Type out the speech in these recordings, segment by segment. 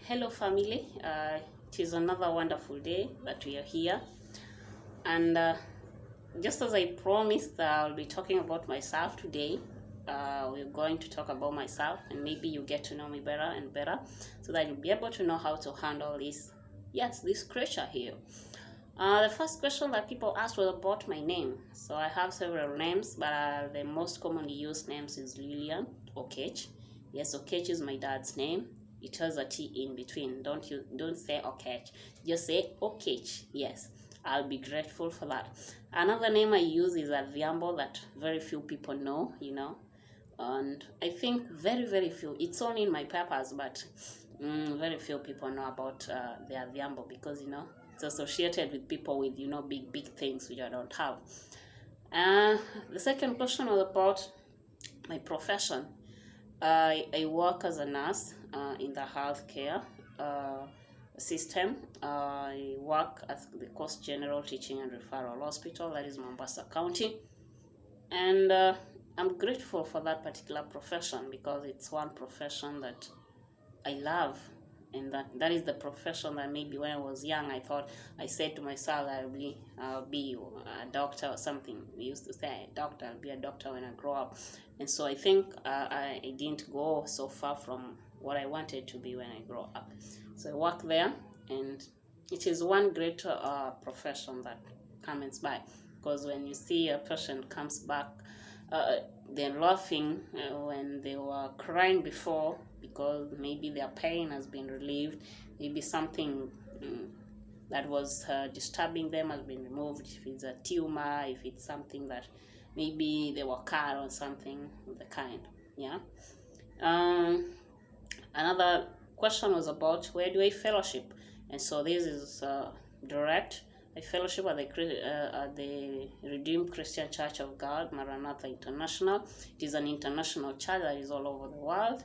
Hello, family. It is another wonderful day that we are here. And just as I promised, I'll be talking about myself today. We're going to talk about myself, and maybe you get to know me better and better so that you'll be able to know how to handle this creature here. The first question that people asked was about my name. So I have several names, but the most commonly used names is Lillian Okech. Yes, Okech is my dad's name. It has a T in between. Don't say Okech. Just say Okech. Yes, I'll be grateful for that. Another name I use is Adhiambo that very few people know, and I think very few. It's only in my papers, but very few people know about the Adhiambo because it's associated with people with big things which I don't have. The second question was about my profession. I work as a nurse in the healthcare system. I work at the Coast General Teaching and Referral Hospital, that is Mombasa County, and I'm grateful for that particular profession because it's one profession that I love, and that is the profession that maybe when I was young I said to myself I'll be a doctor or something. We used to say doctor, I'll be a doctor when I grow up, and so I think I didn't go so far from what I wanted to be when I grow up. So I work there, and it is one great profession that comes by, because when you see a patient comes back, they're laughing when they were crying before because maybe their pain has been relieved, maybe something that was disturbing them has been removed, if it's a tumor, if it's something that maybe they were cut or something of the kind. Another question was about where do I fellowship, and so this is direct. I fellowship at the Redeemed Christian Church of God, Maranatha International. It is an international church that is all over the world.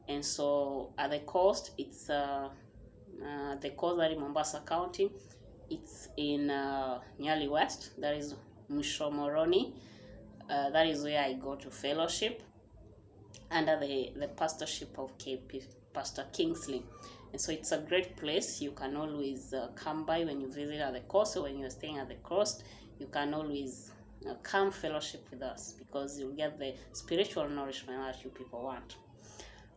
And so at the coast, it's the coast that is Mombasa County. It's in Nyali West. That is Mushomoroni. That is where I go to fellowship under the pastorship of KP, Pastor Kingsley. And so it's a great place. You can always come by when you visit at the coast, or when you're staying at the coast, you can always come fellowship with us because you'll get the spiritual nourishment that you people want.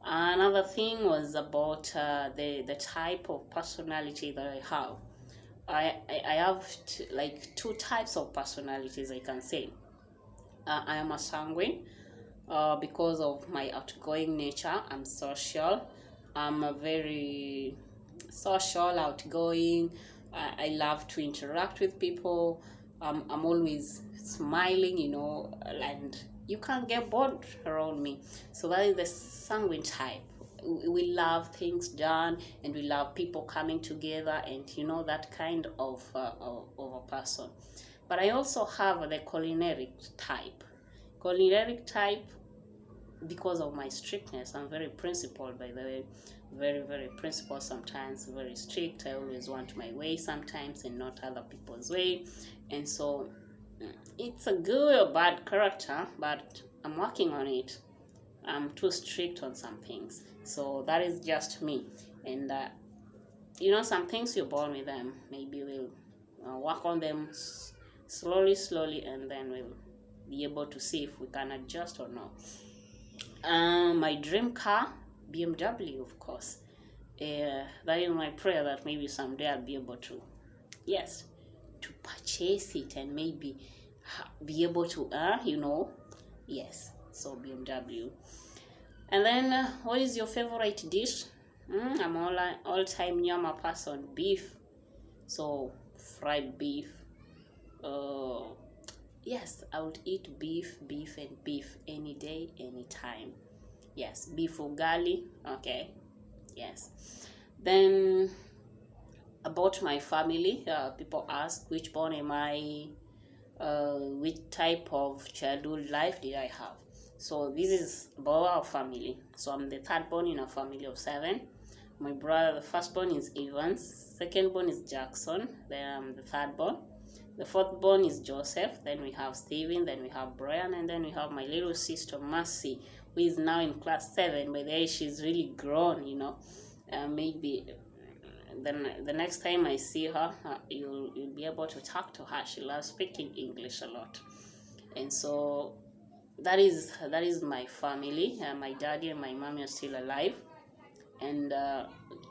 Another thing was about the type of personality that I have. I have two types of personalities, I can say. I am a sanguine because of my outgoing nature. I'm social. I'm a very social, outgoing. I love to interact with people. I'm always smiling, and you can't get bored around me. So that is the sanguine type. We love things done, and we love people coming together, and that kind of a person. But I also have the choleric type. Choleric type, because of my strictness, I'm very principled, by the way, very principled, sometimes very strict. I always want my way sometimes and not other people's way, and so it's a good or bad character, but I'm working on it. I'm too strict on some things, so that is just me. And some things you're born with them. Maybe we'll work on them slowly, and then we'll be able to see if we can adjust or not. My dream car, BMW, of course. That is my prayer that maybe someday I'll be able to purchase it and maybe be able to yes. So BMW. And then what is your favorite dish? I'm all-time nyama person. Beef. So fried beef. Yes, I would eat beef any day, any time. Yes, beef ugali. Okay. Yes. Then about my family, people ask which born am I, which type of childhood life did I have. So this is about our family. So I'm the third born in a family of 7. My brother, the first born is Evans, second born is Jackson, then I'm the third born. The fourth born is Joseph, then we have Stephen, then we have Brian, and then we have my little sister Mercy, who is now in class 7. By the way, she's really grown, Maybe then the next time I see her, you'll be able to talk to her. She loves speaking English a lot, and so that is my family. My daddy and my mommy are still alive, and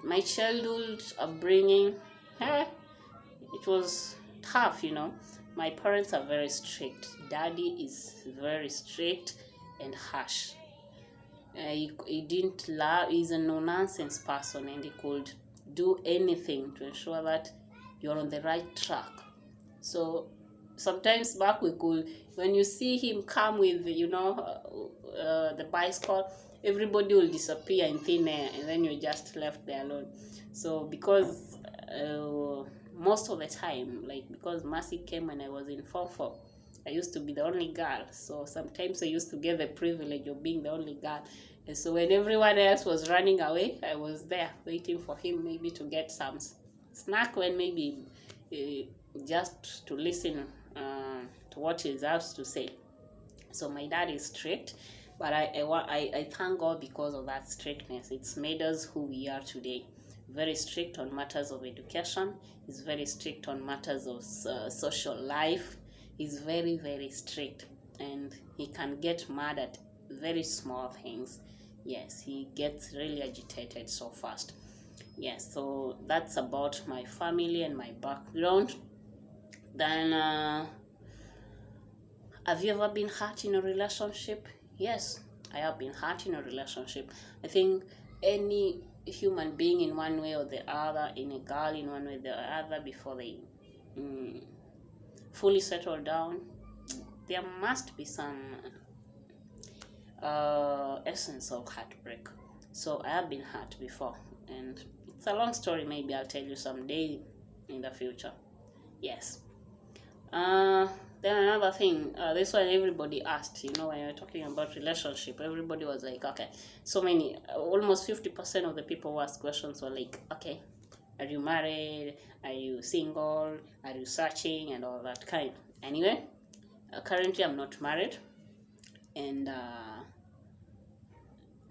my childhood upbringing, it was tough. My parents are very strict. Daddy is very strict and harsh. He didn't love. He's a no nonsense person, and he could do anything to ensure that you're on the right track. So sometimes back we could, when you see him come with the bicycle, everybody will disappear in thin air, and then you're just left there alone. So because most of the time, like, because Mercy came when I was in Form 4, I used to be the only girl. So sometimes I used to get the privilege of being the only girl. And so when everyone else was running away, I was there waiting for him, maybe to get some snack, when maybe just to listen to what he has to say. So my dad is strict, but I thank God because of that strictness. It's made us who we are today. Very strict on matters of education. He's very strict on matters of social life. He's very, very strict, and he can get mad at very small things. Yes, he gets really agitated so fast. Yes, so that's about my family and my background. Then, have you ever been hurt in a relationship? Yes, I have been hurt in a relationship. I think any human being, in one way or the other, in a girl in one way or the other, before they fully settle down, there must be some essence of heartbreak. So I have been hurt before, and it's a long story. Maybe I'll tell you someday in the future. Yes. Then another thing, this one everybody asked, when you're talking about relationship, everybody was like, okay, so many, almost 50% of the people who asked questions were like, okay, are you married? Are you single? Are you searching? And all that kind. Anyway, currently I'm not married, and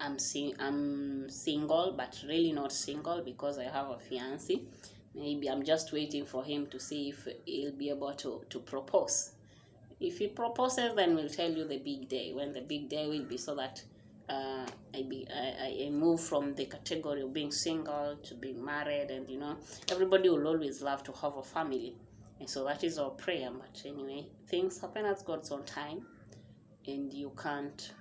I'm single, but really not single, because I have a fiancé. Maybe I'm just waiting for him to see if he'll be able to propose. If he proposes, then we'll tell you the big day, when the big day will be, so that I move from the category of being single to being married. And everybody will always love to have a family, and so that is our prayer. But anyway, things happen at God's own time, and you can't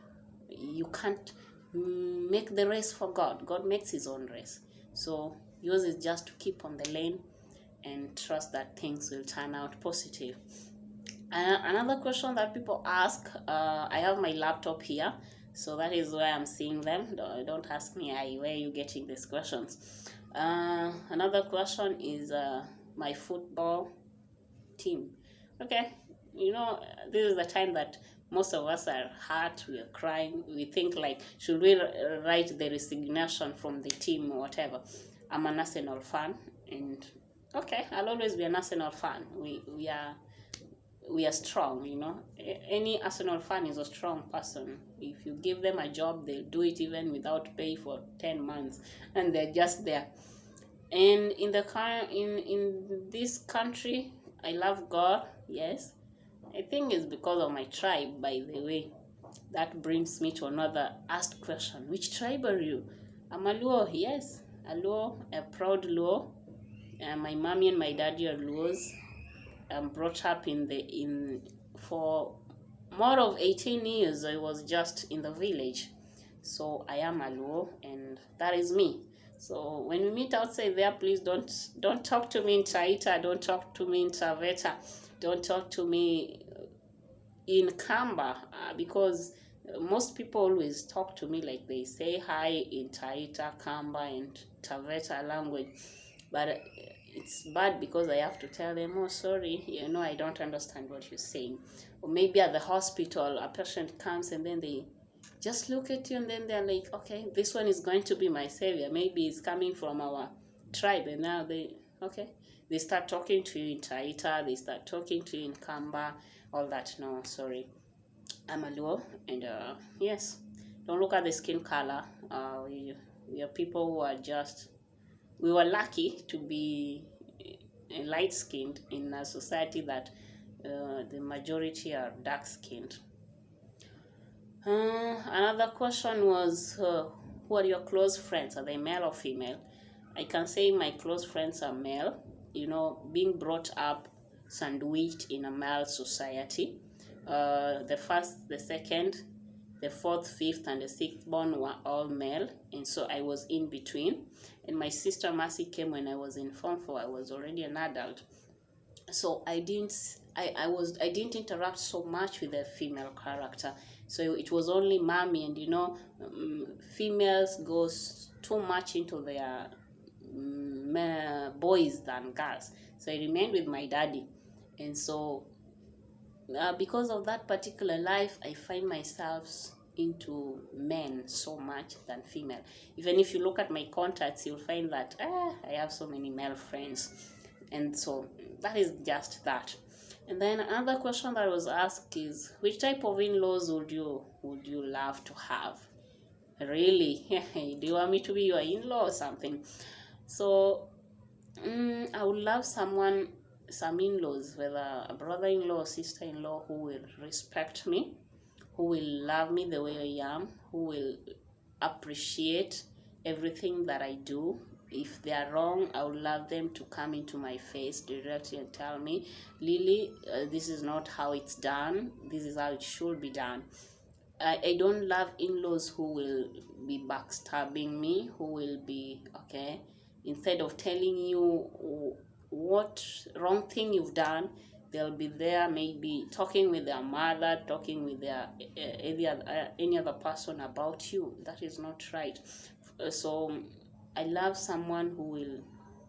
make the race for God. God makes his own race. So yours is just to keep on the lane and trust that things will turn out positive. Another question that people ask, I have my laptop here, so that is where I'm seeing them. Don't ask me, where are you getting these questions? Another question is my football team. Okay, this is the time that most of us are hurt, we are crying, we think like, should we write the resignation from the team or whatever? I'm an Arsenal fan, and okay, I'll always be an Arsenal fan. We are strong, Any Arsenal fan is a strong person. If you give them a job, they'll do it even without pay for 10 months, and they're just there. And in this country, I love God, yes. I think it's because of my tribe, by the way. That brings me to another asked question. Which tribe are you? I'm a Luo, yes. A Luo, a proud Luo. My mommy and my daddy are Luos. I'm brought up for more of 18 years, I was just in the village. So I am a Luo, and that is me. So when we meet outside there, please don't talk to me in Taita, don't talk to me in Taveta, don't talk to me in Kamba, because most people always talk to me like they say hi in Taita, Kamba, and Taveta language. But it's bad because I have to tell them, oh, sorry, I don't understand what you're saying. Or maybe at the hospital, a patient comes and then they just look at you, and then they're like, okay, this one is going to be my savior. Maybe it's coming from our tribe, and now they start talking to you in Taita, they start talking to you in Kamba, all that. No, sorry, I'm a Luo, and yes, don't look at the skin color. We are people who are just we were lucky to be light-skinned in a society that the majority are dark-skinned. Another question was, who are your close friends? Are they male or female? I can say my close friends are male. You know, being brought up sandwiched in a male society. The first, the second, the fourth, fifth, and the sixth born were all male, and so I was in between. And my sister Mercy came when I was in Form 4. I was already an adult, so I didn't interact so much with the female character. So it was only mommy, and females goes too much into their boys than girls. So I remained with my daddy, and so because of that particular life, I find myself into men so much than female. Even if you look at my contacts, you'll find that I have so many male friends, and so that is just that. And then another question that was asked is, which type of in-laws would you love to have? Really? Do you want me to be your in-law or something? So I would love some in-laws, whether a brother-in-law or sister-in-law, who will respect me, who will love me the way I am, who will appreciate everything that I do. If they are wrong, I would love them to come into my face directly and tell me, Lily, this is not how it's done. This is how it should be done. I don't love in-laws who will be backstabbing me, who will be, okay, instead of telling you what wrong thing you've done, they'll be there maybe talking with their mother, talking with their any other person about you. That is not right. So I love someone who will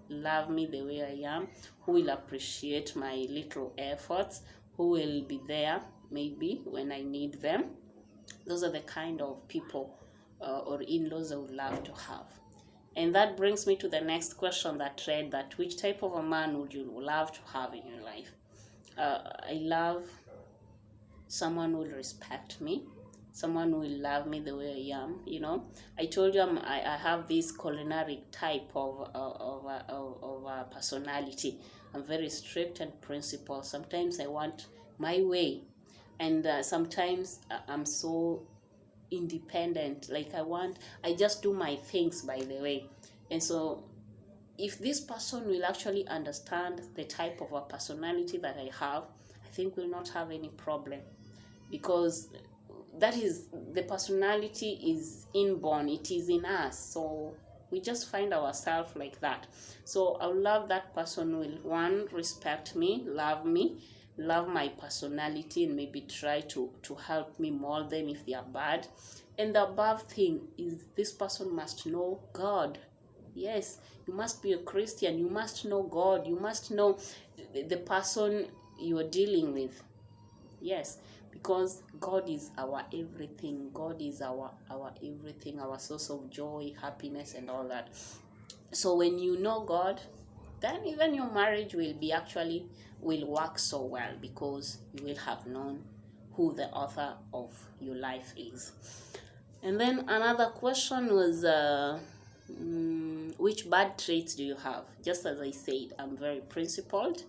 love me the way I am, who will appreciate my little efforts, who will be there maybe when I need them. Those are the kind of people or in-laws I would love to have. And that brings me to the next question that read that, which type of a man would you love to have in your life? I love someone who will respect me, someone who will love me the way I am. I told you I have this culinary type of personality. I'm very strict and principled. Sometimes I want my way, and sometimes I'm so independent. Like I just do my things, by the way. And so if this person will actually understand the type of a personality that I have, I think we'll not have any problem, because that is, the personality is inborn, it is in us, so we just find ourselves like that. So I would love that person who will, one, respect me, love my personality, and maybe try to help me mold them if they are bad. And the above thing is, this person must know God. Yes, you must be a Christian. You must know God. You must know the person you are dealing with. Yes, because God is our everything. God is our everything, our source of joy, happiness, and all that. So when you know God, then even your marriage will work so well, because you will have known who the author of your life is. And then another question was, which bad traits do you have? Just as I said, I'm very principled.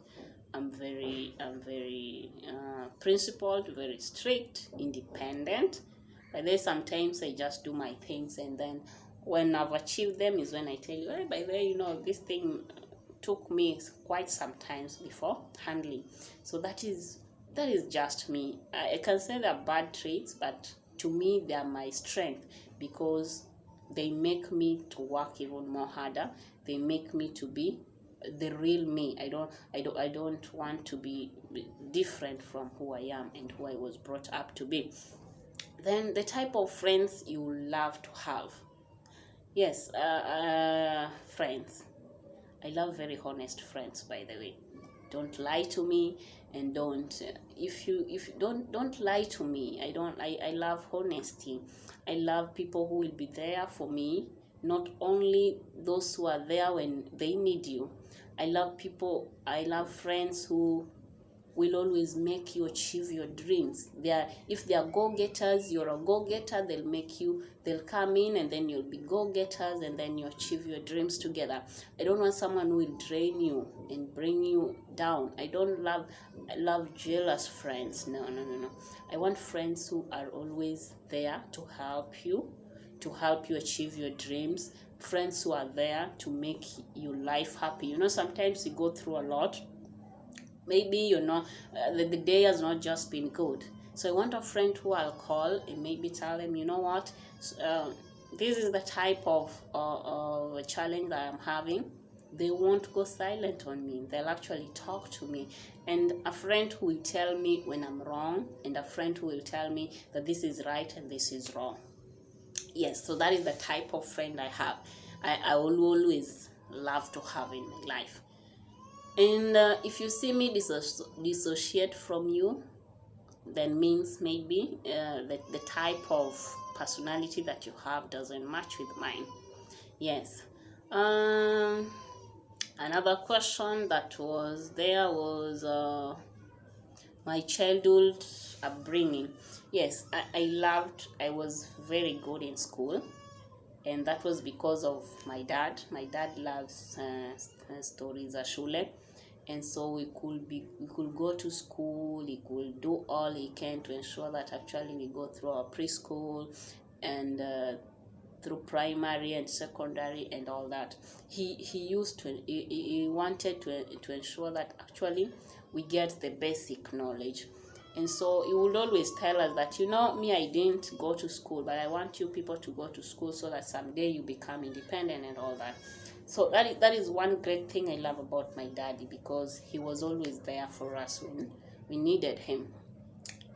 I'm very principled, very strict, independent. But then sometimes I just do my things, and then when I've achieved them is when I tell you, hey, by the way, this thing took me quite some times before handling. So that is just me. I can say they're bad traits, but to me they are my strength, because they make me to work even more harder. They make me to be the real me. I don't want to be different from who I am and who I was brought up to be. Then the type of friends you love to have. Yes, friends. I love very honest friends, by the way. Don't lie to me, and don't lie to me. I love honesty. I love people who will be there for me, not only those who are there when they need you. I love friends who will always make you achieve your dreams. If they are go-getters, you're a go-getter, they'll come in, and then you'll be go-getters, and then you achieve your dreams together. I don't want someone who will drain you and bring you down. I love jealous friends. No. I want friends who are always there to help you achieve your dreams. Friends who are there to make your life happy. Sometimes you go through a lot. Maybe the day has not just been good. So I want a friend who I'll call and maybe tell them, what, this is the type of a challenge that I'm having. They won't go silent on me. They'll actually talk to me. And a friend who will tell me when I'm wrong, and a friend who will tell me that this is right and this is wrong. Yes, so that is the type of friend I have. I will always love to have in my life. And if you see me dissociate from you, then means maybe the type of personality that you have doesn't match with mine. Yes. Another question that was there was my childhood upbringing. Yes, I was very good in school, and that was because of my dad. My dad loves stories za shule, and so we could go to school. He could do all he can to ensure that actually we go through our preschool and through primary and secondary and all that. He wanted to ensure that actually we get the basic knowledge. And so he would always tell us that, me, I didn't go to school, but I want you people to go to school so that someday you become independent and all that. So that is one great thing I love about my daddy, because he was always there for us when we needed him.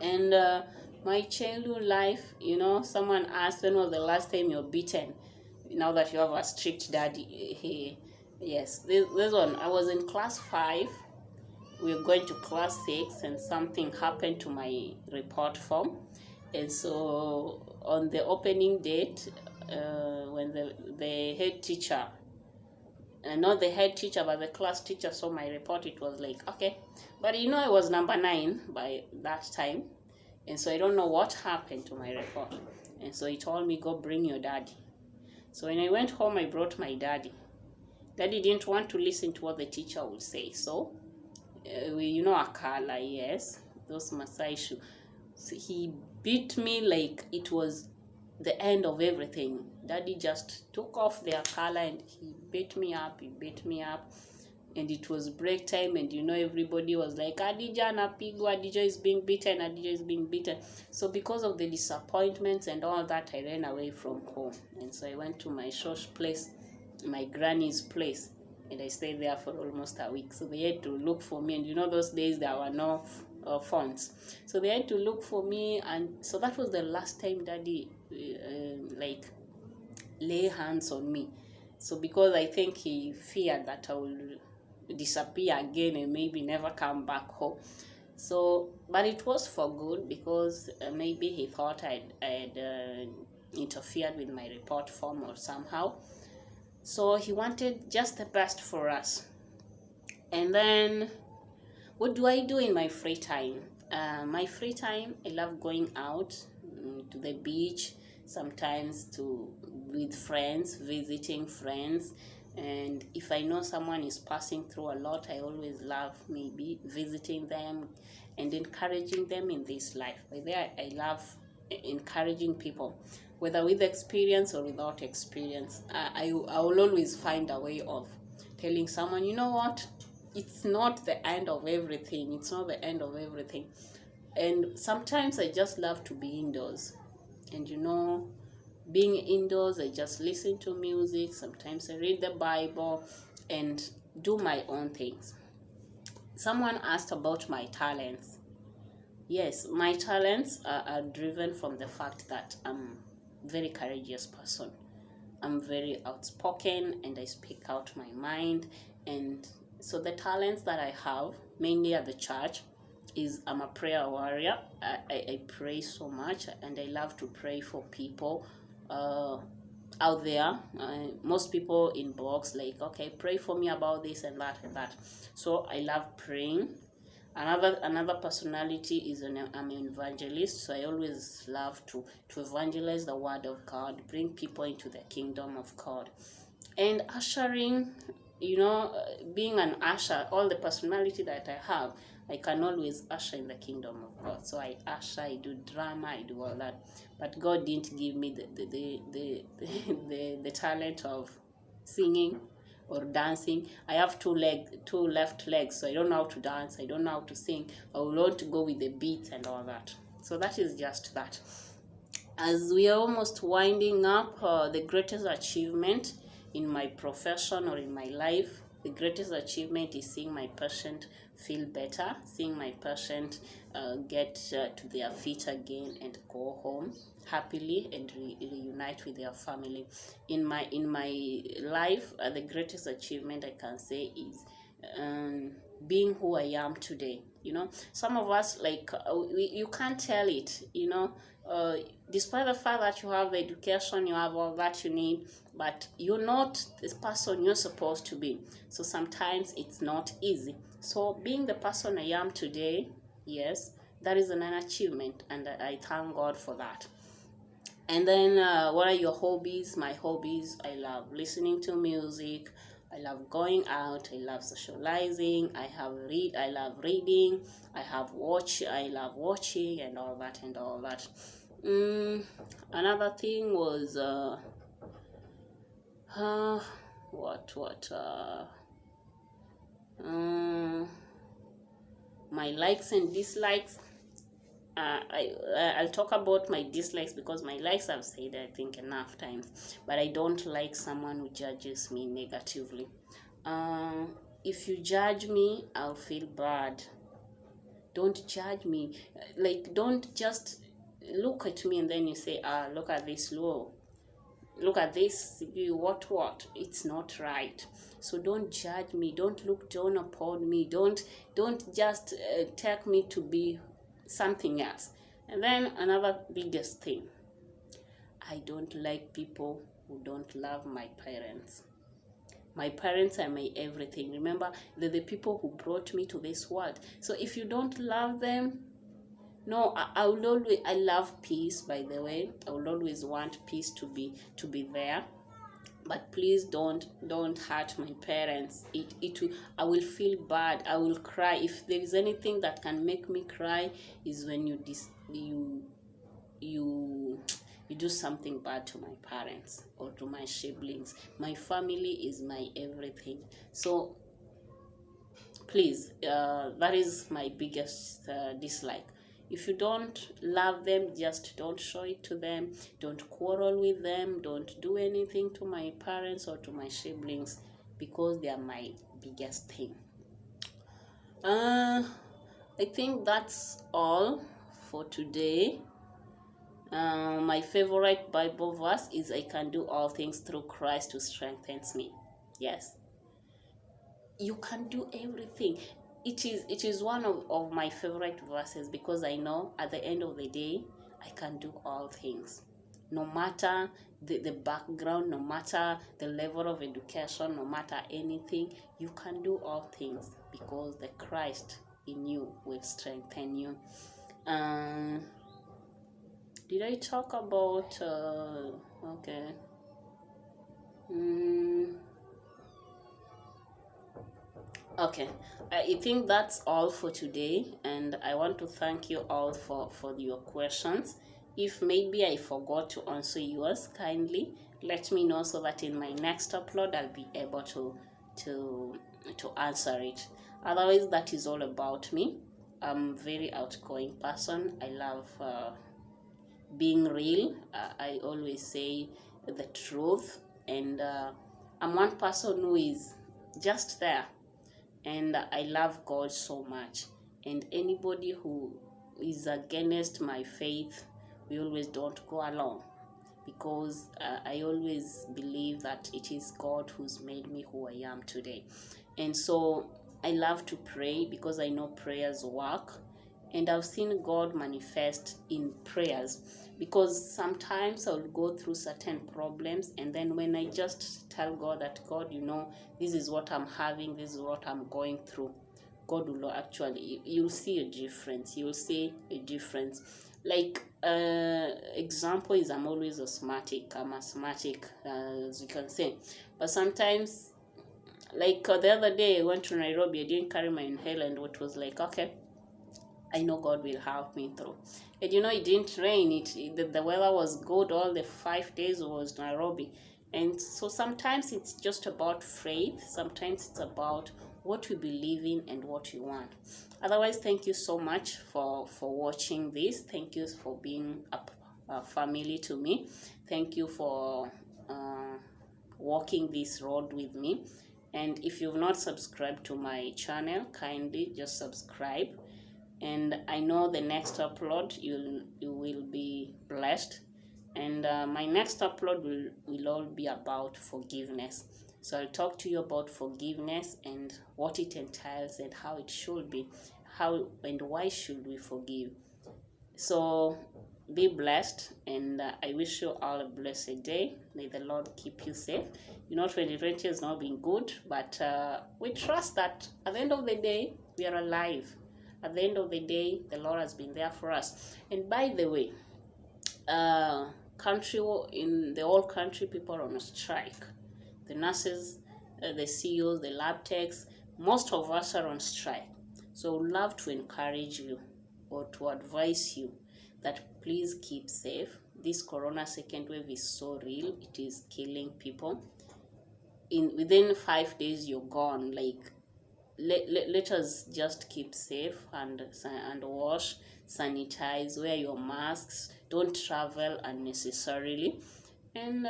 And my childhood life, someone asked, when was the last time you're beaten? Now that you have a strict daddy. Yes, this one, I was in class 5. We were going to class 6, and something happened to my report form. And so on the opening date, when the head teacher, not the head teacher, but the class teacher saw my report, it was like, okay. But I was number 9 by that time. And so I don't know what happened to my report. And so he told me, go bring your daddy. So when I went home, I brought my daddy. Daddy didn't want to listen to what the teacher would say. So Akala, yes, those Masai shoe. So he beat me like it was the end of everything. Daddy just took off the Akala and he beat me up. And it was break time, and everybody was like, Adija napigwa, Adija is being beaten. So because of the disappointments and all that, I ran away from home. And so I went to my church place, my granny's place, and I stayed there for almost a week. So they had to look for me, and those days there were no phones. So they had to look for me, and so that was the last time Daddy lay hands on me. So because I think he feared that I will disappear again and maybe never come back home. So, but it was for good, because maybe he thought I had interfered with my report form or somehow. So he wanted just the best for us. And then, what do I do in my free time? My free time, I love going out to the beach, sometimes with friends, visiting friends. And if I know someone is passing through a lot, I always love maybe visiting them and encouraging them in this life. By there, I love encouraging people, whether with experience or without experience. I will always find a way of telling someone, what? It's not the end of everything. And sometimes I just love to be indoors. And being indoors, I just listen to music. Sometimes I read the Bible and do my own things. Someone asked about my talents. Yes, my talents are driven from the fact that I'm a very courageous person. I'm very outspoken and I speak out my mind. And so the talents that I have, mainly at the church, is I'm a prayer warrior. I pray so much, and I love to pray for people out there. Most people inbox like, okay, pray for me about this and that and that. So I love praying. Another personality is I'm an evangelist, so I always love to evangelize the word of God, bring people into the kingdom of God. And ushering, being an usher, all the personality that I have, I can always usher in the kingdom of God. So I usher, I do drama, I do all that. But God didn't give me the talent of singing or dancing. I have two left legs, so I don't know how to dance, I don't know how to sing. I will want to go with the beats and all that. So that is just that. As we are almost winding up, the greatest achievement in my profession or in my life, the greatest achievement is seeing my patient feel better, seeing my patient get to their feet again and go home happily and reunite with their family. In my life, the greatest achievement I can say is being who I am today. Some of us, like, you can't tell it, despite the fact that you have the education, you have all that you need, but you're not the person you're supposed to be. So sometimes it's not easy. So being the person I am today, yes, that is an achievement, and I thank God for that. And then what are your hobbies? My hobbies, I love listening to music, I love going out, I love socializing, I love reading, I love watching and all that and all that. Another thing was my likes and dislikes. I'll talk about my dislikes, because my likes I've said I think enough times, but I don't like someone who judges me negatively. If you judge me, I'll feel bad. Don't judge me. Like, don't just look at me and then you say, look at this, look at this, what it's not right. So don't judge me, don't look down upon me, don't just take me to be something else. And then another biggest thing, I don't like people who don't love my parents. My parents are my everything. Remember, they're the people who brought me to this world. So if you don't love them, no, I will always, I love peace, by the way. I will always want peace to be there. But please don't hurt my parents. I will feel bad, I will cry. If there is anything that can make me cry, is when you do something bad to my parents or to my siblings. My family is my everything. So please, that is my biggest dislike. If you don't love them, just don't show it to them. Don't quarrel with them. Don't do anything to my parents or to my siblings, because they are my biggest thing. I think that's all for today. My favorite Bible verse is, I can do all things through Christ who strengthens me. Yes. You can do everything. It is one of my favorite verses, because I know at the end of the day, I can do all things. No matter the background, no matter the level of education, no matter anything, you can do all things, because the Christ in you will strengthen you. Did I talk about, okay. Okay, I think that's all for today, and I want to thank you all for your questions. If maybe I forgot to answer yours, kindly let me know, so that in my next upload I'll be able to answer it. Otherwise, that is all about me. I'm a very outgoing person. I love being real. I always say the truth, and I'm one person who is just there. And I love God so much. And anybody who is against my faith, we always don't go along, because I always believe that it is God who's made me who I am today. And so I love to pray, because I know prayers work. And I've seen God manifest in prayers, because sometimes I'll go through certain problems, and then when I just tell God that, God, this is what I'm having, this is what I'm going through, God will actually, you'll see a difference. You'll see a difference. Like, example is I'm always asthmatic. I'm asthmatic, as you can say. But sometimes, like the other day, I went to Nairobi. I didn't carry my inhaler, and it was like, okay, I know God will help me through. And it didn't rain. The weather was good. All the 5 days was Nairobi. And so sometimes it's just about faith. Sometimes it's about what we believe in and what we want. Otherwise, thank you so much for watching this. Thank you for being a family to me. Thank you for walking this road with me. And if you've not subscribed to my channel, kindly just subscribe. And I know the next upload you will be blessed. And my next upload will all be about forgiveness. So I'll talk to you about forgiveness and what it entails and how it should be, how and why should we forgive. So be blessed, and I wish you all a blessed day. May the Lord keep you safe. 2020 has not been good, but we trust that at the end of the day, we are alive. At the end of the day, the Lord has been there for us. And by the way, in the whole country, people are on a strike. The nurses, the CEOs, the lab techs, most of us are on strike. So I would love to encourage you or to advise you that please keep safe. This corona second wave is so real. It is killing people. Within 5 days, you're gone. Like, let us just keep safe and wash, sanitize, wear your masks, don't travel unnecessarily, and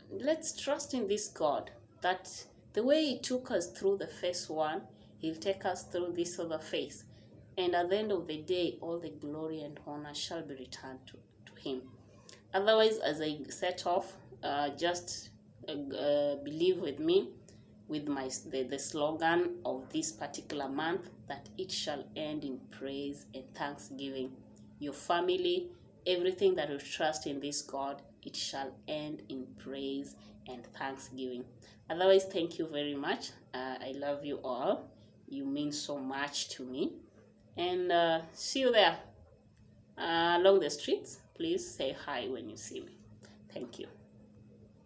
let's trust in this God that the way He took us through the first one, He'll take us through this other phase, and at the end of the day, all the glory and honor shall be returned to Him. Otherwise, as I set off, just believe with me with the slogan of this particular month, that it shall end in praise and thanksgiving. Your family, everything that you trust in this God, it shall end in praise and thanksgiving. Otherwise, thank you very much. I love you all. You mean so much to me. And see you there along the streets. Please say hi when you see me. Thank you.